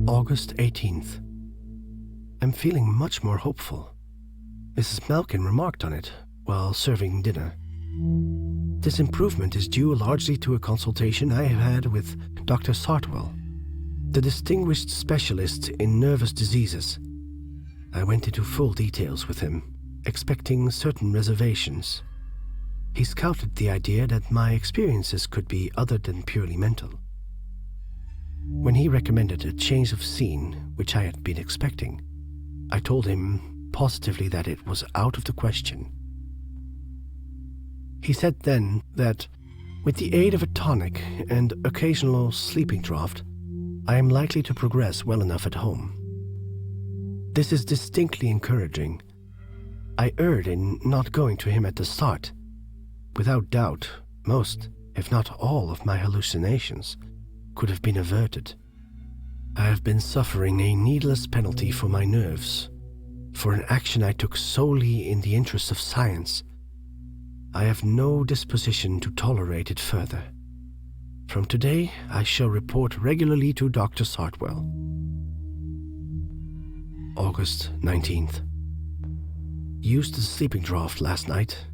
August 18th. I'm feeling much more hopeful. Mrs. Malkin remarked on it while serving dinner. This improvement is due largely to a consultation I have had with Dr. Sartwell, the distinguished specialist in nervous diseases. I went into full details with him, expecting certain reservations. He scouted the idea that my experiences could be other than purely mental. When he recommended a change of scene, which I had been expecting, I told him positively that it was out of the question. He said then that, with the aid of a tonic and occasional sleeping draught, I am likely to progress well enough at home. This is distinctly encouraging. I erred in not going to him at the start. Without doubt, most, if not all, of my hallucinations could have been averted. I have been suffering a needless penalty for my nerves, for an action I took solely in the interest of science. I have no disposition to tolerate it further. From today, I shall report regularly to Dr. Sartwell. August 19th. Used the sleeping draught last night,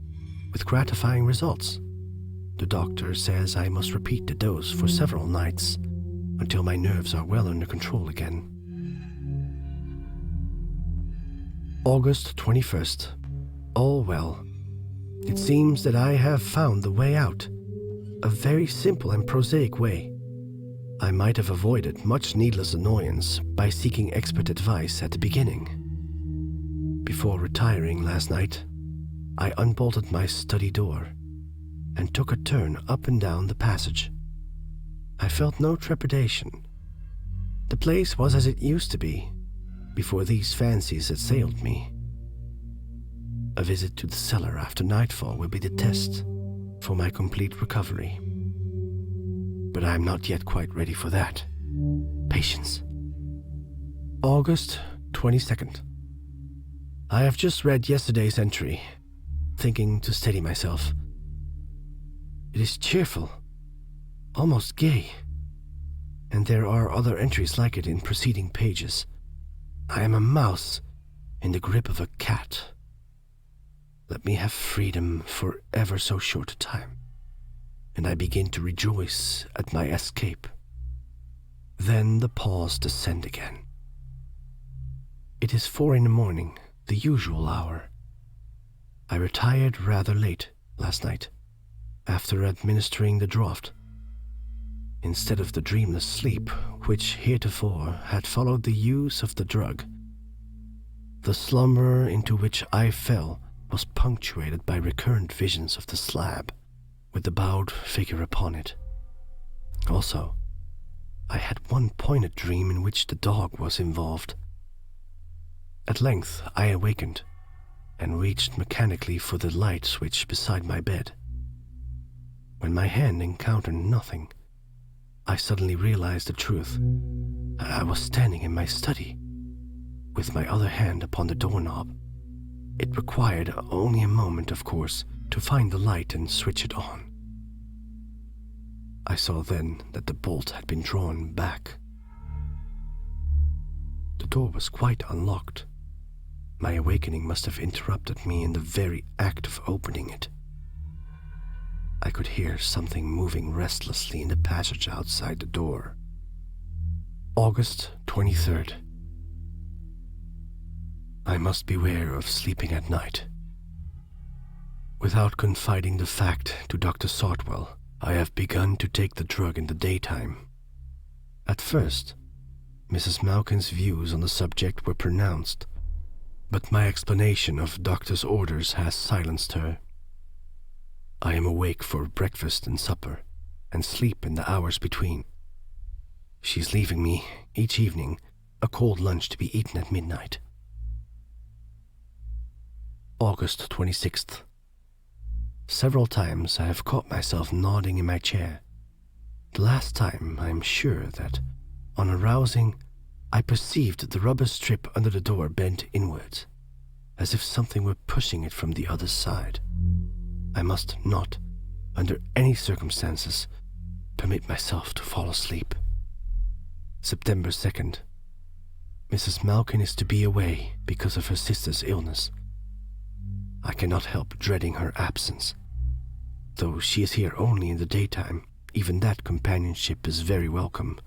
with gratifying results. The doctor says I must repeat the dose for several nights until my nerves are well under control again. August 21st. All well. It seems that I have found the way out, a very simple and prosaic way. I might have avoided much needless annoyance by seeking expert advice at the beginning. Before retiring last night, I unbolted my study door and took a turn up and down the passage. I felt no trepidation. The place was as it used to be, before these fancies assailed me. A visit to the cellar after nightfall will be the test for my complete recovery. But I am not yet quite ready for that. Patience. August 22nd. I have just read yesterday's entry, thinking to steady myself. It is cheerful, almost gay, and there are other entries like it in preceding pages. I am a mouse in the grip of a cat. Let me have freedom for ever so short a time, and I begin to rejoice at my escape. Then the paws descend again. It is 4 a.m, the usual hour. I retired rather late last night, after administering the draught. Instead of the dreamless sleep which heretofore had followed the use of the drug, the slumber into which I fell was punctuated by recurrent visions of the slab, with the bowed figure upon it. Also, I had one pointed dream in which the dog was involved. At length I awakened, and reached mechanically for the light switch beside my bed. When my hand encountered nothing, I suddenly realized the truth. I was standing in my study, with my other hand upon the doorknob. It required only a moment, of course, to find the light and switch it on. I saw then that the bolt had been drawn back. The door was quite unlocked. My awakening must have interrupted me in the very act of opening it. I could hear something moving restlessly in the passage outside the door. August 23rd. I must beware of sleeping at night. Without confiding the fact to Dr. Sartwell, I have begun to take the drug in the daytime. At first, Mrs. Malkin's views on the subject were pronounced, but my explanation of doctor's orders has silenced her. I am awake for breakfast and supper, and sleep in the hours between. She's leaving me, each evening, a cold lunch to be eaten at midnight. August 26th. Several times I have caught myself nodding in my chair. The last time I am sure that, on arousing, I perceived the rubber strip under the door bent inwards, as if something were pushing it from the other side. I must not, under any circumstances, permit myself to fall asleep. September 2nd, Mrs. Malkin is to be away because of her sister's illness. I cannot help dreading her absence. Though she is here only in the daytime, even that companionship is very welcome.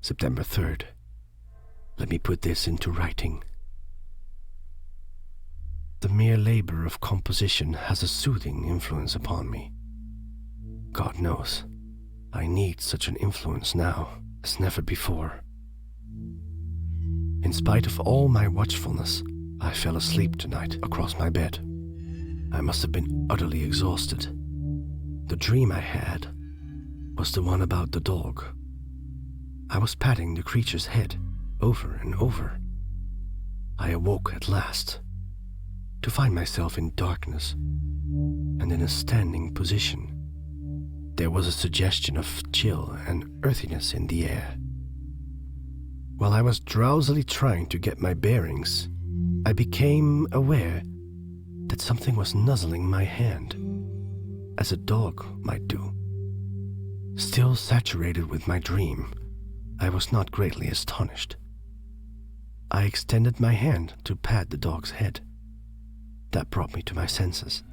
September 3rd. Let me put this into writing. The mere labor of composition has a soothing influence upon me. God knows, I need such an influence now as never before. In spite of all my watchfulness, I fell asleep tonight across my bed. I must have been utterly exhausted. The dream I had was the one about the dog. I was patting the creature's head over and over. I awoke at last, to find myself in darkness and in a standing position. There was a suggestion of chill and earthiness in the air. While I was drowsily trying to get my bearings, I became aware that something was nuzzling my hand, as a dog might do. Still saturated with my dream, I was not greatly astonished. I extended my hand to pat the dog's head. That brought me to my senses.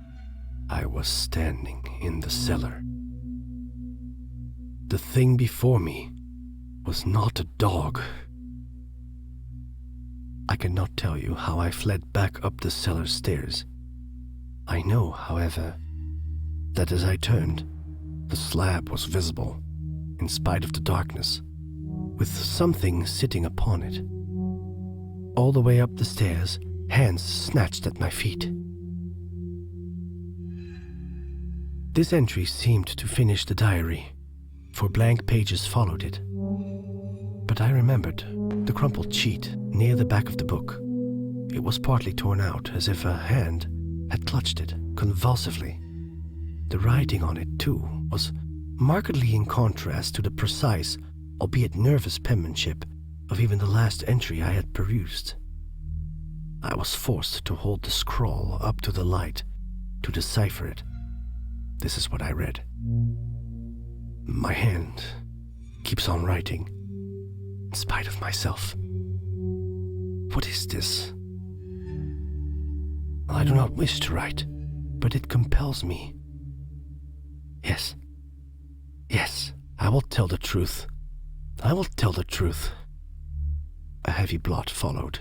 I was standing in the cellar. The thing before me was not a dog. I cannot tell you how I fled back up the cellar stairs. I know, however, that as I turned, the slab was visible, in spite of the darkness, with something sitting upon it. All the way up the stairs, hands snatched at my feet. This entry seemed to finish the diary, for blank pages followed it. But I remembered the crumpled sheet near the back of the book. It was partly torn out, as if a hand had clutched it convulsively. The writing on it, too, was markedly in contrast to the precise, albeit nervous penmanship of even the last entry I had perused. I was forced to hold the scrawl up to the light to decipher it. This is what I read. My hand keeps on writing, in spite of myself. What is this? I do not wish to write, but it compels me. Yes, I will tell the truth. I will tell the truth. A heavy blot followed,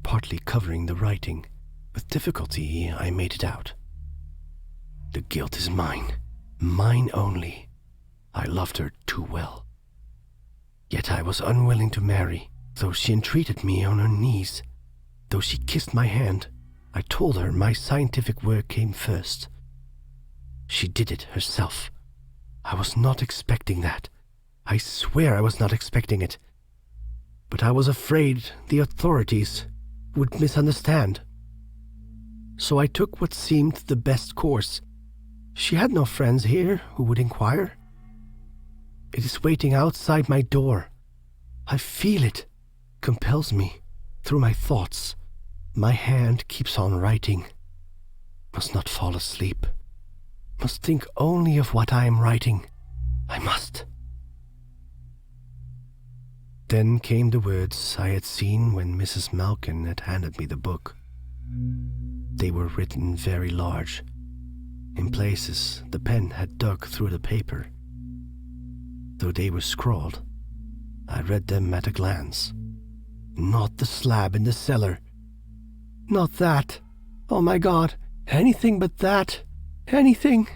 partly covering the writing. With difficulty, I made it out. The guilt is mine, mine only. I loved her too well. Yet I was unwilling to marry, though she entreated me on her knees. Though she kissed my hand, I told her my scientific work came first. She did it herself. I was not expecting that. I swear I was not expecting it. But I was afraid the authorities would misunderstand. So I took what seemed the best course. She had no friends here who would inquire. It is waiting outside my door. I feel it, compels me, through my thoughts. My hand keeps on writing. Must not fall asleep. Must think only of what I am writing. I must. Then came the words I had seen when Mrs. Malkin had handed me the book. They were written very large. In places, the pen had dug through the paper. Though they were scrawled, I read them at a glance. Not the slab in the cellar. Not that. Oh my God, anything but that. Anything.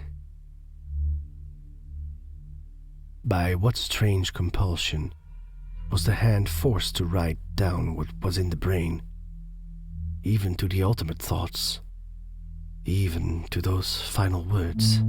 By what strange compulsion was the hand forced to write down what was in the brain, even to the ultimate thoughts, even to those final words?